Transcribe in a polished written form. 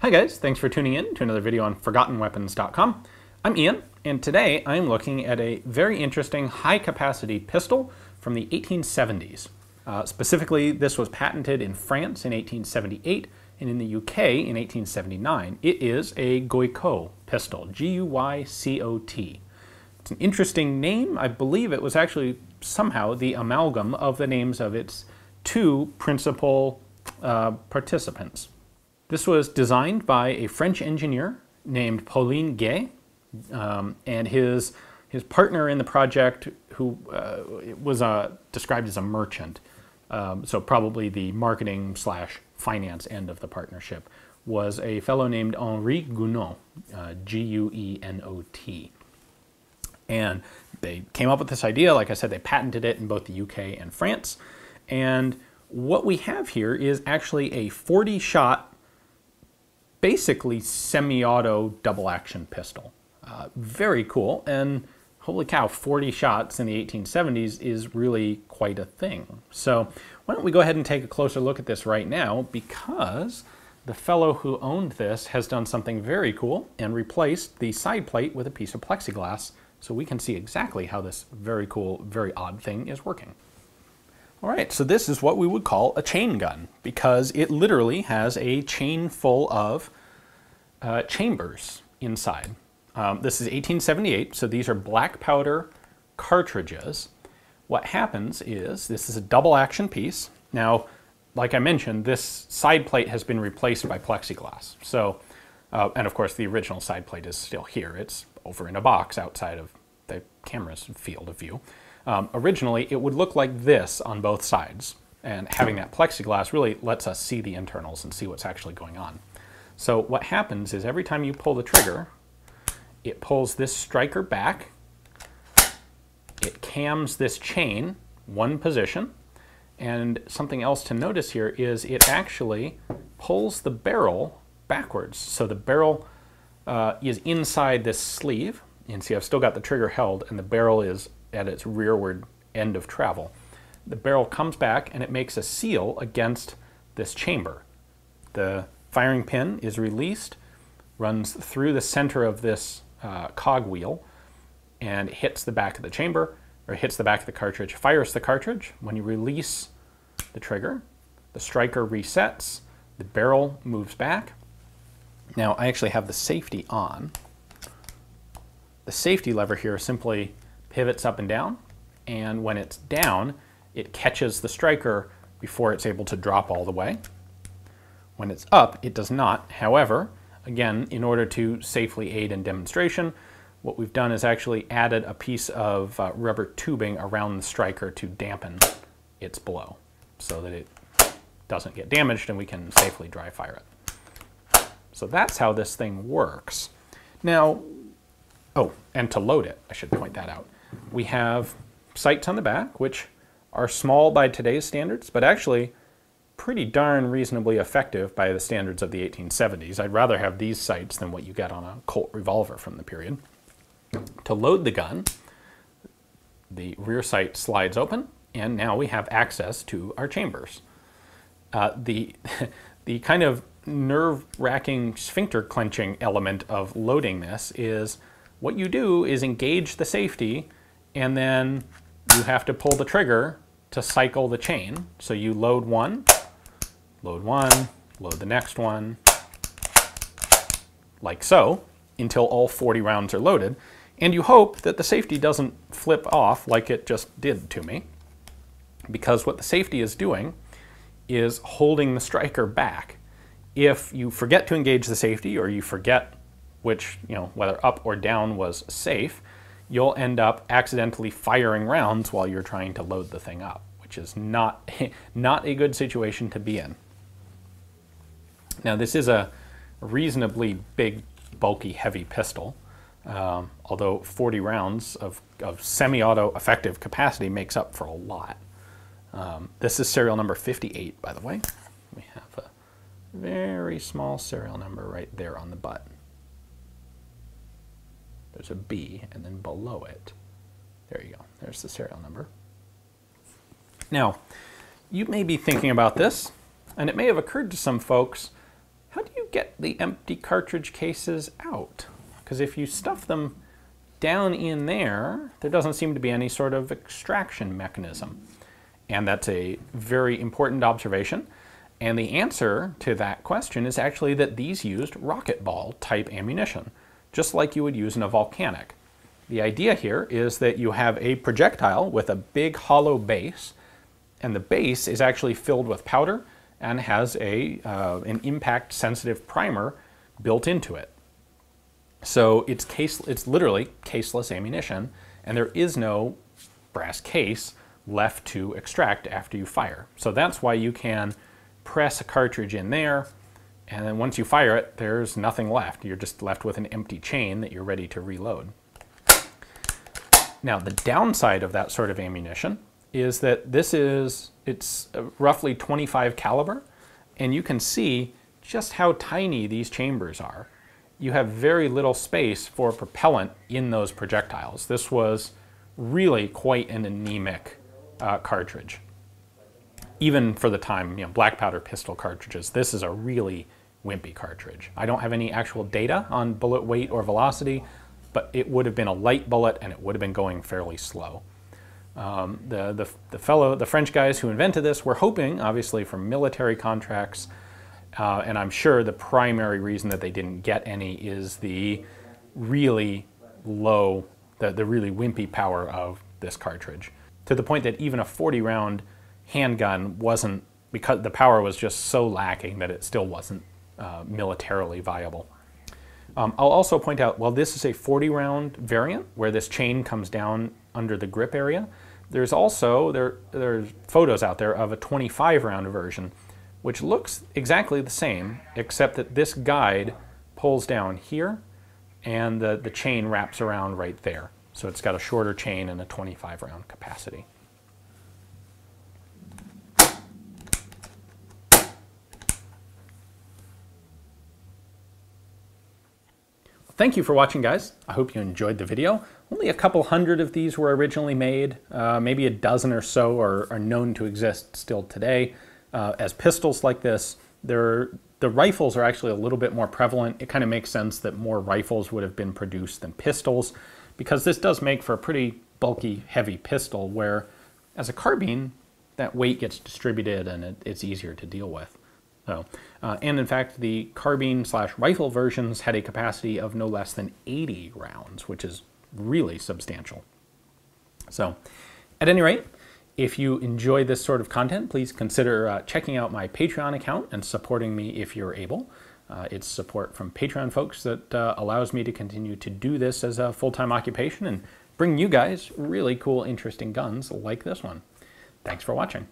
Hi guys, thanks for tuning in to another video on ForgottenWeapons.com. I'm Ian, and today I'm looking at a very interesting high-capacity pistol from the 1870s. Specifically, this was patented in France in 1878 and in the UK in 1879. It is a Guycot pistol, G-U-Y-C-O-T. It's an interesting name. I believe it was actually somehow the amalgam of the names of its two principal participants. This was designed by a French engineer named Paulin and his partner in the project, who was described as a merchant, so probably the marketing / finance end of the partnership, was a fellow named Henri Guenot, G-U-E-N-O-T. And they came up with this idea. Like I said, they patented it in both the UK and France. And what we have here is actually a 40-shot, basically semi-auto double-action pistol. Very cool, and holy cow, 40 shots in the 1870s is really quite a thing. So why don't we go ahead and take a closer look at this right now, because the fellow who owned this has done something very cool and replaced the side plate with a piece of plexiglass, so we can see exactly how this very cool, very odd thing is working. All right, so this is what we would call a chain gun, because it literally has a chain full of chambers inside. This is 1878, so these are black powder cartridges. What happens is, this is a double action piece. Now, like I mentioned, this side plate has been replaced by plexiglass. So, and of course the original side plate is still here. It's over in a box outside of the camera's field of view. Originally, it would look like this on both sides, and having that plexiglass really lets us see the internals and see what's actually going on. So what happens is every time you pull the trigger, it pulls this striker back, it cams this chain one position, and something else to notice here is it actually pulls the barrel backwards. So the barrel is inside this sleeve, and see I've still got the trigger held, and the barrel is at its rearward end of travel. The barrel comes back and it makes a seal against this chamber. The firing pin is released, runs through the center of this cogwheel, and hits the back of the chamber, or hits the back of the cartridge, fires the cartridge. When you release the trigger, the striker resets, the barrel moves back. Now I actually have the safety on. The safety lever here simply pivots up and down, and when it's down, it catches the striker before it's able to drop all the way. When it's up, it does not. However, again, in order to safely aid in demonstration, what we've done is actually added a piece of rubber tubing around the striker to dampen its blow so that it doesn't get damaged and we can safely dry fire it. So that's how this thing works. Now, oh, and to load it, I should point that out. We have sights on the back, which are small by today's standards, but actually pretty darn reasonably effective by the standards of the 1870s. I'd rather have these sights than what you get on a Colt revolver from the period. To load the gun, the rear sight slides open, and now we have access to our chambers. The kind of nerve-wracking sphincter clenching element of loading this is what you do is engage the safety, and then you have to pull the trigger to cycle the chain. So you load one, load the next one, like so, until all 40 rounds are loaded. And you hope that the safety doesn't flip off like it just did to me, because what the safety is doing is holding the striker back. If you forget to engage the safety, or you forget which, whether up or down was safe, you'll end up accidentally firing rounds while you're trying to load the thing up, which is not a good situation to be in. Now, this is a reasonably big, bulky, heavy pistol, although 40 rounds of semi-auto effective capacity makes up for a lot. This is serial number 58, by the way. We have a very small serial number right there on the butt. There's a B, and then below it, there you go, there's the serial number. Now, you may be thinking about this, and it may have occurred to some folks, how do you get the empty cartridge cases out? Because if you stuff them down in there, there doesn't seem to be any sort of extraction mechanism. And that's a very important observation. And the answer to that question is actually that these used rocket ball type ammunition, just like you would use in a volcanic. The idea here is that you have a projectile with a big hollow base, and the base is actually filled with powder and has an impact sensitive primer built into it. So it's literally caseless ammunition, and there is no brass case left to extract after you fire. So that's why you can press a cartridge in there, and then once you fire it, there's nothing left. You're just left with an empty chain that you're ready to reload. Now, the downside of that sort of ammunition is that it's roughly 25 caliber, and you can see just how tiny these chambers are. You have very little space for propellant in those projectiles. This was really quite an anemic cartridge. Even for the time, black powder pistol cartridges, this is a really wimpy cartridge. I don't have any actual data on bullet weight or velocity, but it would have been a light bullet and it would have been going fairly slow. The French guys who invented this were hoping, obviously, for military contracts, and I'm sure the primary reason that they didn't get any is the really low, the really wimpy power of this cartridge, to the point that even a 40-round handgun wasn't, because the power was just so lacking that it still wasn't militarily viable. I'll also point out, while this is a 40-round variant where this chain comes down under the grip area, there's also, there's photos out there of a 25-round version, which looks exactly the same, except that this guide pulls down here and the chain wraps around right there. So it's got a shorter chain and a 25-round capacity. Thank you for watching, guys. I hope you enjoyed the video. Only a couple hundred of these were originally made. Maybe a dozen or so are known to exist still today. As pistols like this, the rifles are actually a little bit more prevalent. It kind of makes sense that more rifles would have been produced than pistols, because this does make for a pretty bulky, heavy pistol, where as a carbine, that weight gets distributed and it's easier to deal with. So, and in fact, the carbine/rifle versions had a capacity of no less than 80 rounds, which is really substantial. So, at any rate, if you enjoy this sort of content, please consider checking out my Patreon account and supporting me if you're able. It's support from Patreon folks that allows me to continue to do this as a full-time occupation and bring you guys really cool, interesting guns like this one. Thanks for watching.